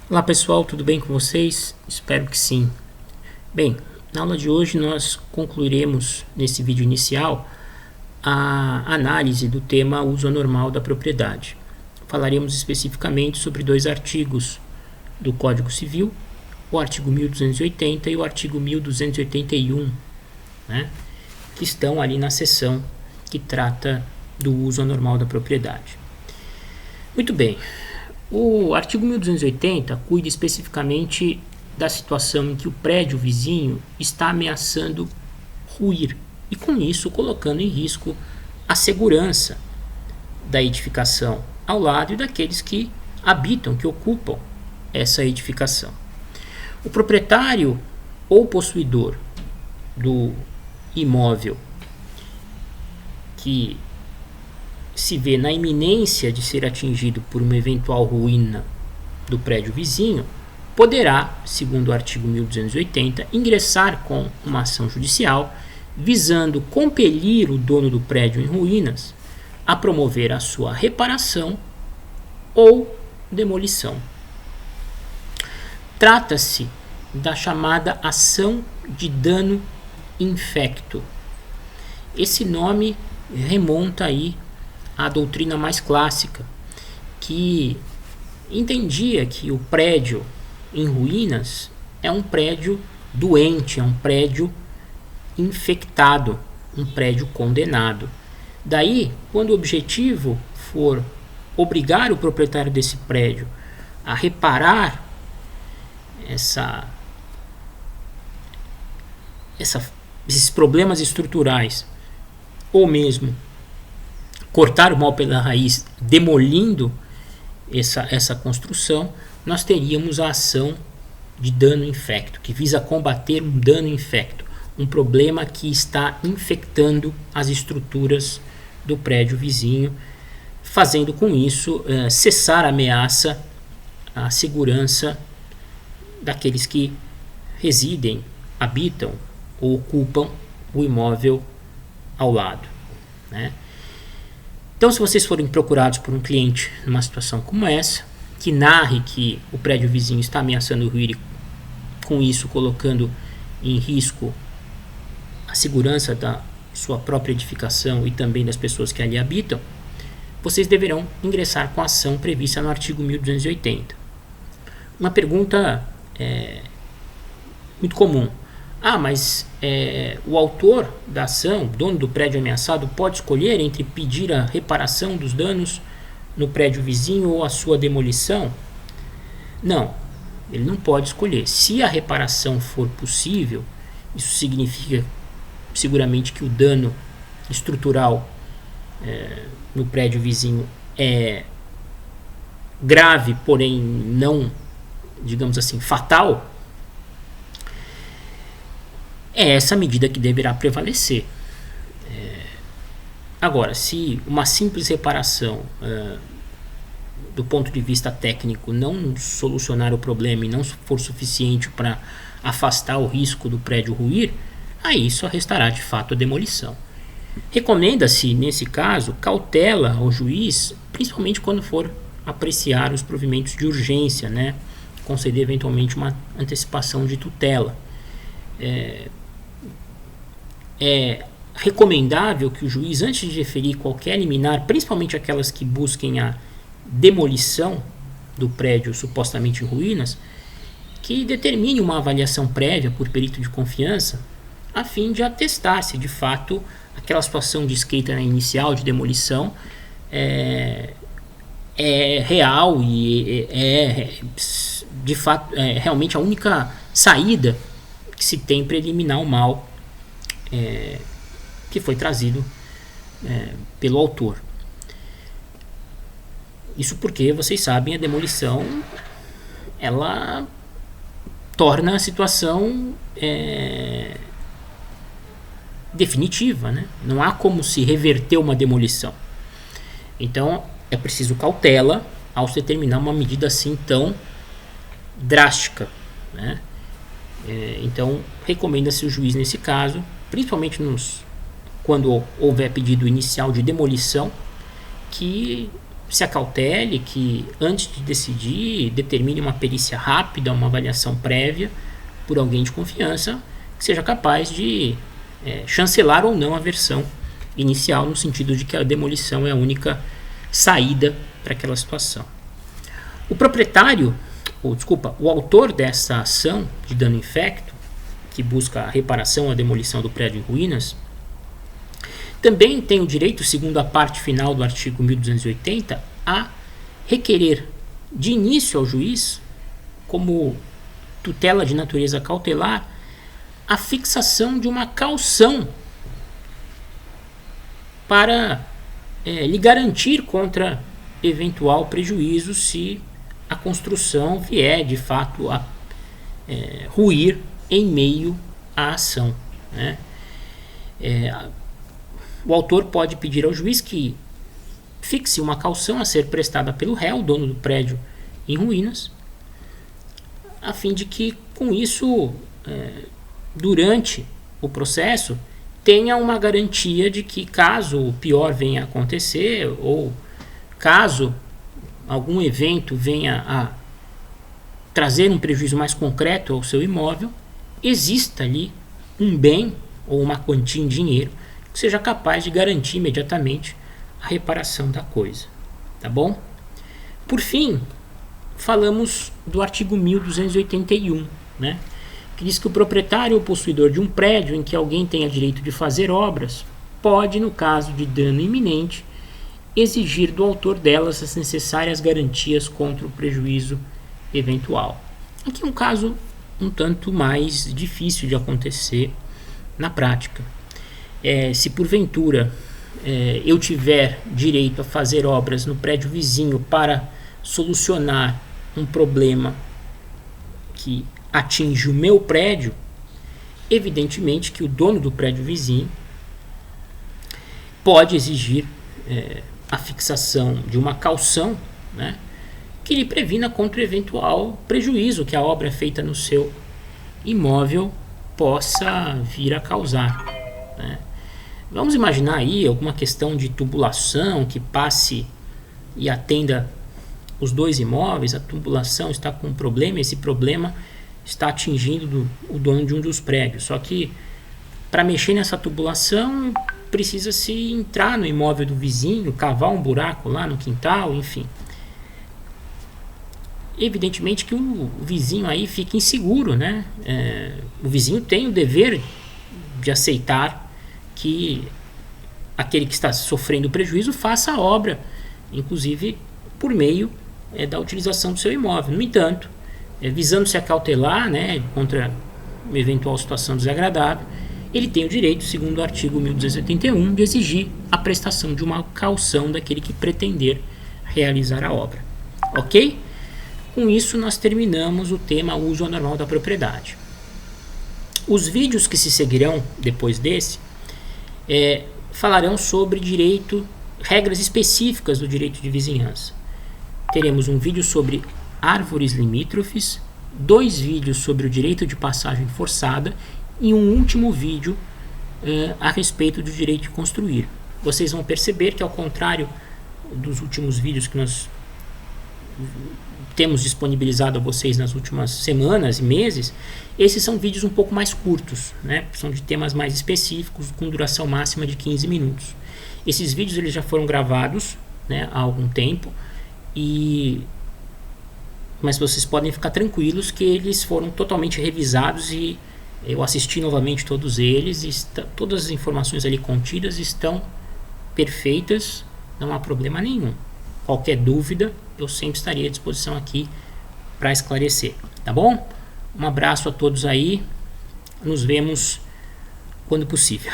Olá pessoal, tudo bem com vocês? Espero que sim. Bem, na aula de hoje nós concluiremos nesse vídeo inicial a análise do tema uso anormal da propriedade. Falaremos especificamente sobre dois artigos do Código Civil, o artigo 1280 e o artigo 1281, né, que estão ali na seção que trata do uso anormal da propriedade. Muito bem. O artigo 1280 cuida especificamente da situação em que o prédio vizinho está ameaçando ruir e, com isso, colocando em risco a segurança da edificação ao lado e daqueles que habitam, que ocupam essa edificação. O proprietário ou possuidor do imóvel que se vê na iminência de ser atingido por uma eventual ruína do prédio vizinho, poderá, segundo o artigo 1280, ingressar com uma ação judicial visando compelir o dono do prédio em ruínas a promover a sua reparação ou demolição. Trata-se da chamada ação de dano infecto. Esse nome remonta aí a doutrina mais clássica, que entendia que o prédio em ruínas é um prédio doente, é um prédio infectado, um prédio condenado. Daí, quando o objetivo for obrigar o proprietário desse prédio a reparar esses problemas estruturais, ou mesmo cortar o mal pela raiz, demolindo essa construção, nós teríamos a ação de dano infecto, que visa combater um dano infecto, um problema que está infectando as estruturas do prédio vizinho, fazendo com isso cessar a ameaça à segurança daqueles que residem, habitam ou ocupam o imóvel ao lado, né? Então, se vocês forem procurados por um cliente numa situação como essa, que narre que o prédio vizinho está ameaçando ruir e, com isso, colocando em risco a segurança da sua própria edificação e também das pessoas que ali habitam, vocês deverão ingressar com a ação prevista no artigo 1280. Uma pergunta muito comum. Mas o autor da ação, dono do prédio ameaçado, pode escolher entre pedir a reparação dos danos no prédio vizinho ou a sua demolição? Não, ele não pode escolher. Se a reparação for possível, isso significa seguramente que o dano estrutural no prédio vizinho é grave, porém não, digamos assim, fatal. É essa medida que deverá prevalecer. Agora, se uma simples reparação, do ponto de vista técnico, não solucionar o problema e não for suficiente para afastar o risco do prédio ruir, aí só restará de fato a demolição. Recomenda-se, nesse caso, cautela ao juiz, principalmente quando for apreciar os provimentos de urgência, né? Conceder eventualmente uma antecipação de tutela. É recomendável que o juiz, antes de deferir qualquer liminar, principalmente aquelas que busquem a demolição do prédio supostamente em ruínas, que determine uma avaliação prévia por perito de confiança, a fim de atestar se de fato aquela situação descrita na inicial de demolição é real e de fato realmente a única saída que se tem para eliminar o mal que foi trazido pelo autor. Isso porque, vocês sabem, a demolição ela torna a situação definitiva, né? Não há como se reverter uma demolição. Então é preciso cautela ao se determinar uma medida assim tão drástica, né? Então recomenda-se o juiz nesse caso, principalmente quando houver pedido inicial de demolição, que se acautele, que antes de decidir, determine uma perícia rápida, uma avaliação prévia por alguém de confiança que seja capaz de chancelar ou não a versão inicial, no sentido de que a demolição é a única saída para aquela situação. O autor dessa ação de dano infecto, que busca a reparação ou a demolição do prédio em ruínas, também tem o direito, segundo a parte final do artigo 1280, a requerer de início ao juiz, como tutela de natureza cautelar, a fixação de uma caução para lhe garantir contra eventual prejuízo se a construção vier de fato a ruir em meio à ação, né? O autor pode pedir ao juiz que fixe uma caução a ser prestada pelo réu, dono do prédio em ruínas, a fim de que, com isso, durante o processo, tenha uma garantia de que, caso o pior venha a acontecer, ou caso algum evento venha a trazer um prejuízo mais concreto ao seu imóvel, exista ali um bem ou uma quantia em dinheiro que seja capaz de garantir imediatamente a reparação da coisa, tá bom? Por fim, falamos do artigo 1281, né, que diz que o proprietário ou possuidor de um prédio em que alguém tenha direito de fazer obras pode, no caso de dano iminente, exigir do autor delas as necessárias garantias contra o prejuízo eventual. Aqui é um caso um tanto mais difícil de acontecer na prática. Se porventura eu tiver direito a fazer obras no prédio vizinho para solucionar um problema que atinge o meu prédio, evidentemente que o dono do prédio vizinho pode exigir a fixação de uma caução, né, que lhe previna contra o eventual prejuízo que a obra feita no seu imóvel possa vir a causar, né. Vamos imaginar aí alguma questão de tubulação que passe e atenda os dois imóveis, a tubulação está com um problema, esse problema está atingindo o dono de um dos prédios. Só que para mexer nessa tubulação precisa-se entrar no imóvel do vizinho, cavar um buraco lá no quintal, enfim. Evidentemente que o vizinho aí fica inseguro, né? O vizinho tem o dever de aceitar que aquele que está sofrendo prejuízo faça a obra, inclusive por meio da utilização do seu imóvel. No entanto, visando se acautelar, né, contra uma eventual situação desagradável, ele tem o direito, segundo o artigo 1281, de exigir a prestação de uma caução daquele que pretender realizar a obra. Ok? Com isso, nós terminamos o tema uso anormal da propriedade. Os vídeos que se seguirão depois desse falarão sobre direito, regras específicas do direito de vizinhança. Teremos um vídeo sobre árvores limítrofes, 2 vídeos sobre o direito de passagem forçada e um último vídeo a respeito do direito de construir. Vocês vão perceber que, ao contrário dos últimos vídeos que nós temos disponibilizado a vocês nas últimas semanas e meses, esses são vídeos um pouco mais curtos, né? São de temas mais específicos, com duração máxima de 15 minutos. Esses vídeos eles já foram gravados, né, há algum tempo, mas vocês podem ficar tranquilos que eles foram totalmente revisados e eu assisti novamente todos eles e todas as informações ali contidas estão perfeitas, não há problema nenhum. Qualquer dúvida, eu sempre estaria à disposição aqui para esclarecer, tá bom? Um abraço a todos aí, nos vemos quando possível.